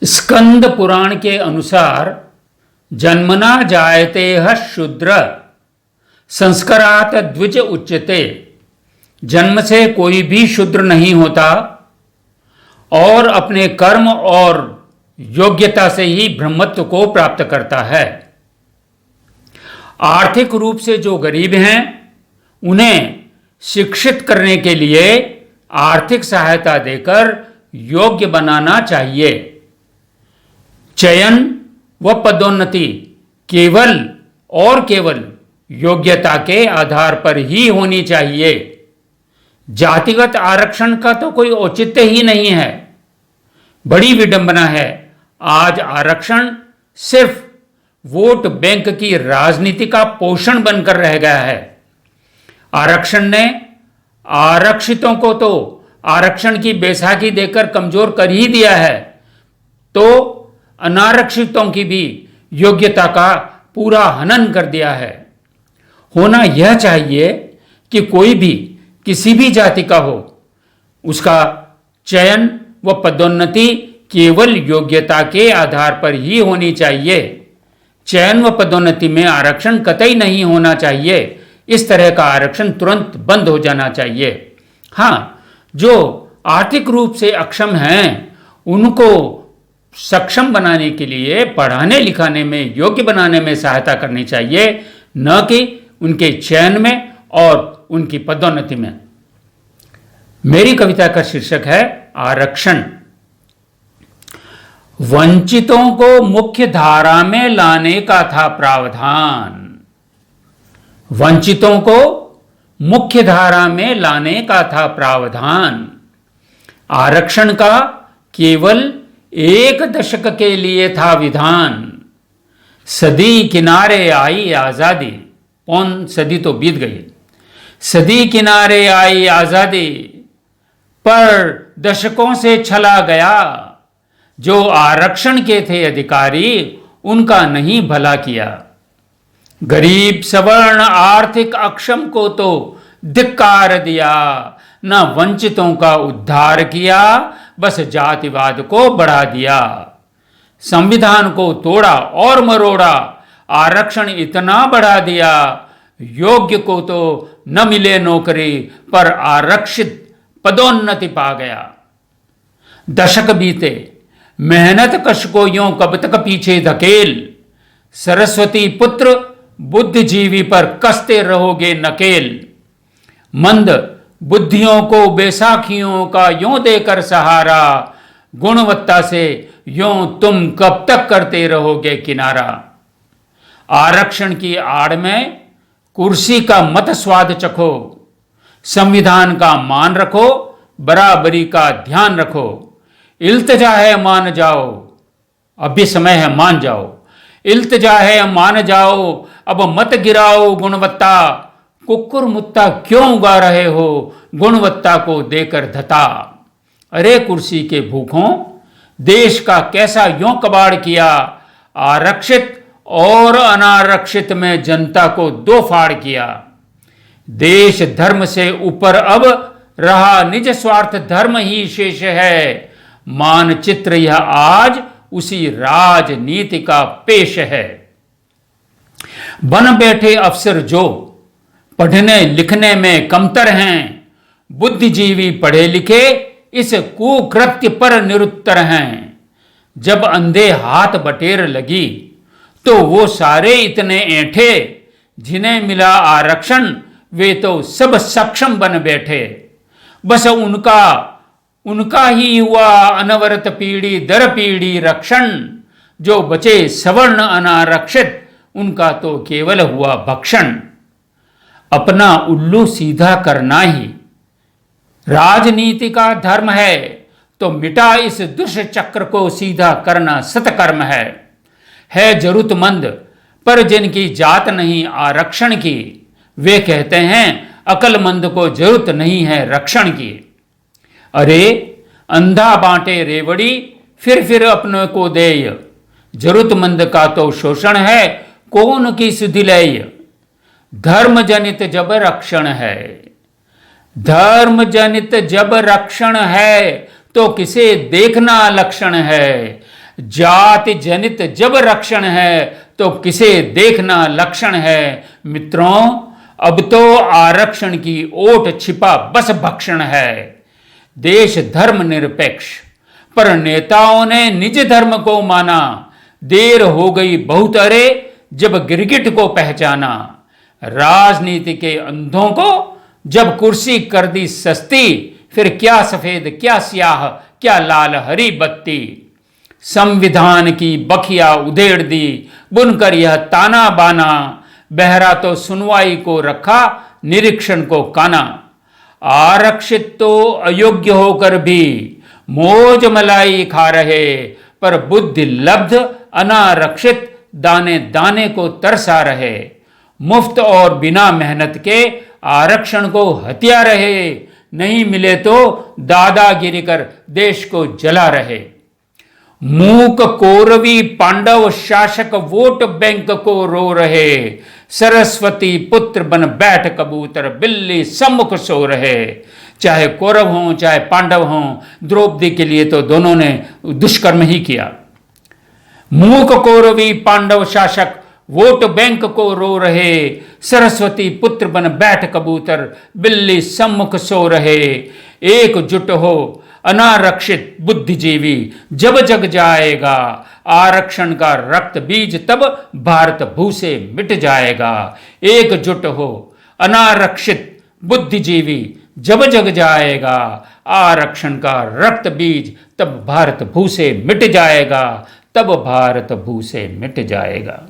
स्कंद पुराण के अनुसार जन्मना जायते शूद्र संस्कारात द्विज उच्यते। जन्म से कोई भी शूद्र नहीं होता और अपने कर्म और योग्यता से ही ब्रह्मत्व को प्राप्त करता है। आर्थिक रूप से जो गरीब हैं उन्हें शिक्षित करने के लिए आर्थिक सहायता देकर योग्य बनाना चाहिए। चयन व पदोन्नति केवल और केवल योग्यता के आधार पर ही होनी चाहिए। जातिगत आरक्षण का तो कोई औचित्य ही नहीं है। बड़ी विडंबना है, आज आरक्षण सिर्फ वोट बैंक की राजनीति का पोषण बनकर रह गया है। आरक्षण ने आरक्षितों को तो आरक्षण की बैसाखी देकर कमजोर कर ही दिया है, तो अनारक्षितों की भी योग्यता का पूरा हनन कर दिया है। होना यह चाहिए कि कोई भी किसी भी जाति का हो, उसका चयन व पदोन्नति केवल योग्यता के आधार पर ही होनी चाहिए। चयन व पदोन्नति में आरक्षण कतई नहीं होना चाहिए। इस तरह का आरक्षण तुरंत बंद हो जाना चाहिए। हाँ, जो आर्थिक रूप से अक्षम हैं उनको सक्षम बनाने के लिए पढ़ाने लिखाने में, योग्य बनाने में सहायता करनी चाहिए, न कि उनके चयन में और उनकी पदोन्नति में। मेरी कविता का शीर्षक है आरक्षण। वंचितों को मुख्य धारा में लाने का था प्रावधान। वंचितों को मुख्य धारा में लाने का था प्रावधान। आरक्षण का केवल 1 दशक के लिए था विधान। सदी किनारे आई आजादी, पौन सदी तो बीत गई। सदी किनारे आई आजादी, पर दशकों से छला गया। जो आरक्षण के थे अधिकारी, उनका नहीं भला किया। गरीब सवर्ण आर्थिक अक्षम को तो धिक्कार दिया, न वंचितों का उद्धार किया, बस जातिवाद को बढ़ा दिया। संविधान को तोड़ा और मरोड़ा, आरक्षण इतना बढ़ा दिया। योग्य को तो न मिले नौकरी, पर आरक्षित पदोन्नति पा गया। दशक बीते, मेहनत कश को यों कब तक पीछे धकेल। सरस्वती पुत्र बुद्धिजीवी पर कसते रहोगे नकेल। मंद बुद्धियों को बैसाखियों का यों देकर सहारा, गुणवत्ता से यों तुम कब तक करते रहोगे किनारा। आरक्षण की आड़ में कुर्सी का मत स्वाद चखो। संविधान का मान रखो, बराबरी का ध्यान रखो। इल्तिजा है मान जाओ, अभी समय है मान जाओ। इल्तिजा है मान जाओ, अब मत गिराओ गुणवत्ता। कुक्कुर मुत्ता क्यों उगा रहे हो, गुणवत्ता को देकर धता। अरे कुर्सी के भूखों, देश का कैसा यों कबाड़ किया। आरक्षित और अनारक्षित में जनता को 2 फाड़ किया। देश धर्म से ऊपर अब रहा निज स्वार्थ धर्म ही शेष है। मानचित्र यह आज उसी राजनीति का पेश है। बन बैठे अफसर जो पढ़ने लिखने में कमतर हैं, बुद्धिजीवी पढ़े लिखे इस कुकृत्य पर निरुत्तर हैं। जब अंधे हाथ बटेर लगी, तो वो सारे इतने ऐंठे। जिन्हें मिला आरक्षण, वे तो सब सक्षम बन बैठे। बस उनका ही हुआ अनवरत पीढ़ी दर पीढ़ी रक्षण। जो बचे सवर्ण अनारक्षित, उनका तो केवल हुआ भक्षण। अपना उल्लू सीधा करना ही राजनीति का धर्म है, तो मिटा इस दुष्चक्र को सीधा करना सत्कर्म है जरूरतमंद, पर जिनकी जात नहीं आरक्षण की, वे कहते हैं अक्लमंद को जरूरत नहीं है रक्षण की। अरे अंधा बांटे रेवड़ी, फिर अपने को देय। जरूरतमंद का तो शोषण है, कौन की सुधिलेय। धर्म जनित जब रक्षण है, धर्म जनित जब रक्षण है, तो किसे देखना लक्षण है। जाति जनित जब रक्षण है तो किसे देखना लक्षण है। मित्रों, अब तो आरक्षण की ओट छिपा बस भक्षण है। देश धर्म निरपेक्ष, पर नेताओं ने निज धर्म को माना। देर हो गई बहुत अरे जब गिरगिट को पहचाना। राजनीति के अंधों को जब कुर्सी कर दी सस्ती, फिर क्या सफेद क्या स्याह क्या लाल हरी बत्ती। संविधान की बखिया उधेड़ दी बुनकर यह ताना बाना। बहरा तो सुनवाई को रखा निरीक्षण को काना। आरक्षित तो अयोग्य होकर भी मौज मलाई खा रहे, पर बुद्धि लब्ध अनारक्षित दाने दाने को तरसा रहे। मुफ्त और बिना मेहनत के आरक्षण को हत्या रहे। नहीं मिले तो दादागिरी कर देश को जला रहे। मूक कौरवी पांडव शासक वोट बैंक को रो रहे। सरस्वती पुत्र बन बैठ कबूतर बिल्ली सम्मुख सो रहे। चाहे कौरव हों चाहे पांडव हों, द्रौपदी के लिए तो दोनों ने दुष्कर्म ही किया। मूक कौरवी पांडव शासक वोट बैंक को रो रहे। सरस्वती पुत्र बन बैठ कबूतर बिल्ली सम्मुख सो रहे। एकजुट हो अनारक्षित बुद्धिजीवी जब जग जाएगा। आरक्षण का रक्त बीज तब भारत भू से मिट जाएगा। एकजुट हो अनारक्षित बुद्धिजीवी जब जग जाएगा। आरक्षण का रक्त बीज तब भारत भू से मिट जाएगा। तब भारत भू से मिट जाएगा।